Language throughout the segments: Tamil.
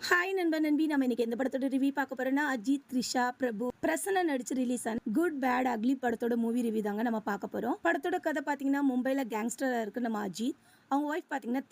ஹாய் நண்பன் நண்பி, நம்ம இன்னைக்கு எந்த படத்தோட ரிவ்யூ பார்க்க போறோம்னா அஜித், த்ரிஷா, பிரபு, பிரசன்னா நடிச்சு ரிலீஸ் ஆன குட் பேட் அக்லி படத்தோட மூவி ரிவ்யூ தாங்க நம்ம பார்க்க போறோம். படத்தோட கதை பாத்தீங்கன்னா மும்பைல கேங்ஸ்டரா இருக்கு நம்ம அஜித். அவங்க ஒய்ஃப் பாத்தீங்கன்னா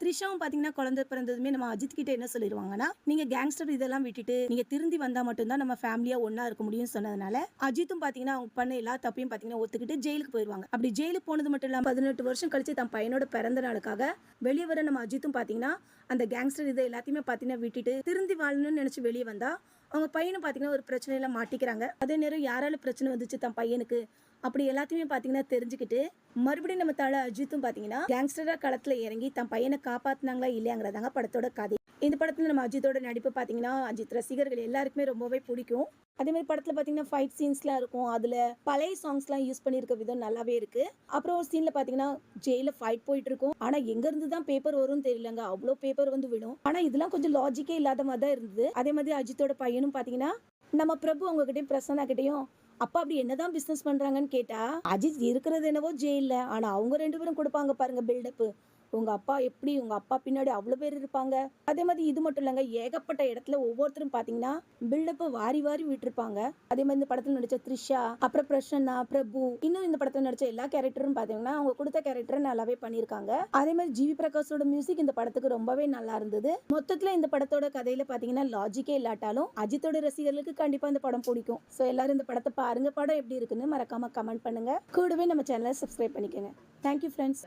த்ரிஷாவும் பாத்தீங்கன்னா குழந்தை பிறந்ததுமே நம்ம அஜித் கிட்ட என்ன சொல்லிடுவாங்கன்னா, நீங்க கேங்ஸ்டர் இதெல்லாம் விட்டுட்டு நீங்க திருந்தி வந்தா மட்டும்தான் நம்ம ஃபேமிலியா ஒன்னா இருக்க முடியும்னு சொன்னதுனால அஜித்தும் பாத்தீங்கன்னா அவங்க பண்ண எல்லா தப்பையும் பாத்தீங்கன்னா ஒத்துக்கிட்டு ஜெயிலுக்கு போயிருவாங்க. அப்படி ஜெயிலுக்கு போனது மட்டும் இல்லாம 18 வருஷம் கழிச்சு தன் பையனோட பிறந்த நாளுக்காக வெளியே வர நம்ம அஜித்தும் பாத்தீங்கன்னா அந்த கேங்ஸ்டர் இதை எல்லாத்தையுமே பாத்தீங்கன்னா விட்டுட்டு திருந்தி வாழணும்னு நினைச்சு வெளியே வந்தா அவங்க பையனும் பாத்தீங்கன்னா ஒரு பிரச்சனையில மாட்டிக்கிறாங்க. அதே நேரம் யாரால பிரச்சனை வந்துச்சு தன் பையனுக்கு அப்படி எல்லாத்தையுமே பாத்தீங்கன்னா தெரிஞ்சுக்கிட்டு மறுபடியும் நம்ம தலை அஜித்தும் பாத்தீங்கன்னா கேங்ஸ்டரா களத்துல இறங்கி தன் பையனை காப்பாத்தினாங்களா இல்லையாங்கிறதாங்க படத்தோட கதை. இந்த படத்துல நம்ம அஜித்தோட நடிப்பு பாத்தீங்கன்னா அஜித் ரசிகர்கள் எல்லாருக்குமே ரொம்பவே பிடிக்கும். அதே மாதிரி படத்துல பாத்தீங்கன்னா ஃபைட் சீன்ஸ்லாம் இருக்கும். அதுல பழைய சாங்ஸ்லாம் யூஸ் பண்ணிருக்க விதம் நல்லாவே இருக்கு. அப்புறம் ஒரு சீன்ல பாத்தீங்கன்னா ஜெயில ஃபைட் போயிட்டு இருக்கும். ஆனா எங்க இருந்து தான் பேப்பர் வரும்னு தெரியலங்க, அவ்வளோ பேப்பர் வந்து விடும். ஆனா இதெல்லாம் கொஞ்சம் லாஜிக்கே இல்லாத மாதிரி தான் இருந்தது. அதே மாதிரி அஜித்தோட பையனும் பாத்தீங்கன்னா நம்ம பிரபு அவங்க கிட்டயும் பிரசன்னா கிட்டயும் அப்பா அப்படி என்னதான் பிசினஸ் பண்றாங்கன்னு கேட்டா அஜித் இருக்கிறது என்னவோ ஜெயில, ஆனா அவங்க 2 பேரும் கொடுப்பாங்க பாருங்க பில்டப். உங்க அப்பா எப்படி, உங்க அப்பா பின்னாடி அவ்வளவு பேர் இருப்பாங்க. அதே மாதிரி இது மட்டும் இல்லைங்க, ஏகப்பட்ட இடத்துல ஒவ்வொருத்தரும் பாத்தீங்கன்னா பில்டப் வாரி வாரி விட்டுருப்பாங்க. அதே மாதிரி இந்த படத்துல நடிச்ச த்ரிஷா, அப்புறம் பிரசன்னா, பிரபு, இன்னும் இந்த படத்துல நடிச்ச எல்லா கேரக்டரும் பாத்தீங்கன்னா அவங்க கொடுத்த கேரக்டரை நல்லாவே பண்ணிருக்காங்க. அதே மாதிரி ஜிவி பிரகாஷோட மியூசிக் இந்த படத்துக்கு ரொம்பவே நல்லா இருந்தது. மொத்தத்துல இந்த படத்தோட கதையில பாத்தீங்கன்னா லாஜிக்கே இல்லாட்டாலும் அஜித்தோட ரசிகர்களுக்கு கண்டிப்பா இந்த படம் பிடிக்கும். சோ எல்லாரும் இந்த படத்தை பாருங்க. படம் எப்படி இருக்குன்னு மறக்காம கமெண்ட் பண்ணுங்க. கூடவே நம்ம சேனலை சப்ஸ்கிரைப் பண்ணிக்கோங்க. Thank you friends.